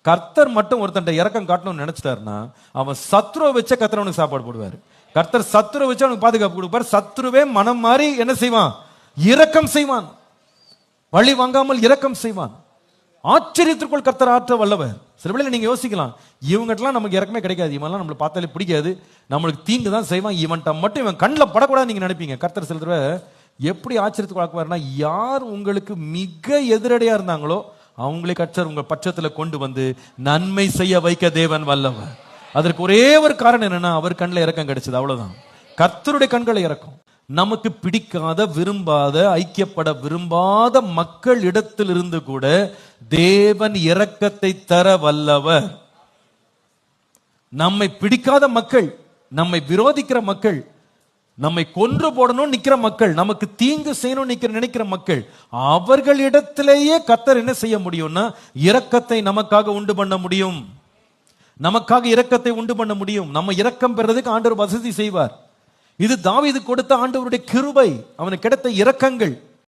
கர்த்தர் மட்டும் ஒருத்தன் இறக்கம் காட்டணும்னு நினைச்சிட்டாருன்னா அவன் சத்ருவை வச்ச கர்த்தர் அவனுக்கு சாப்பாடு போடுவார். கர்த்தர் சத்ருவை வச்சு அவனுக்கு பாதுகாப்பு கொடுப்பார். சத்ருவே மனம் மாறி என்ன செய்வான்? இரக்கம் செய்வான். வழி வாங்காமல் இரக்கம் செய்வான். ஆச்சரியத்திற்குள் கர்த்தர் ஆற்ற வல்லவர். சில வேளையில நீங்க யோசிக்கலாம், இவங்கட்டெல்லாம் நமக்கு இறக்கமே கிடைக்காது, இவன்லாம் நம்மளை பார்த்தாலே பிடிக்காது, நம்மளுக்கு தீங்கு தான் செய்வான், இவன்ட்ட மட்டும் இவன் கண்ணில் படக்கூடாது நீங்க நினைப்பீங்க. கர்த்தர் சில தடவை எப்படி ஆச்சரியத்துக்கு ஆக்குவார்னா, யார் உங்களுக்கு மிக எதிரடையா இருந்தாங்களோ அவங்களே கர்த்தர் உங்க பட்சத்துல கொண்டு வந்து நன்மை செய்ய வைக்க தேவன் வல்லவர். அதற்கு ஒரே ஒரு காரணம் என்னன்னா, அவர் கண்ணில் இறக்கம் கிடைச்சது, அவ்வளவுதான். கர்த்தருடைய கண்களை இறக்கம். நமக்கு பிடிக்காத, விரும்பாத, ஐக்கியப்பட விரும்பாத மக்கள் இடத்தில் இருந்து கூட தேவன் இரக்கத்தை தர வல்லவர். நம்மை பிடிக்காத மக்கள், நம்மை விரோதிக்கிற மக்கள், நம்மை கொன்று போடணும் நிக்கிற மக்கள், நமக்கு தீங்கு செய்யணும் நினைக்கிற மக்கள், அவர்களிடத்திலேயே கர்த்தர் என்ன செய்ய முடியும்னா இரக்கத்தை நமக்காக உண்டு பண்ண முடியும். நமக்காக இரக்கத்தை உண்டு பண்ண முடியும். நம்ம இரக்கம் பெறதுக்கு ஆண்டவர் வசதி செய்வார். இது தாவீது கொடுத்த ஆண்டவருடைய கிருபை, அவனுக்கு கிடைத்த இரக்கங்கள்.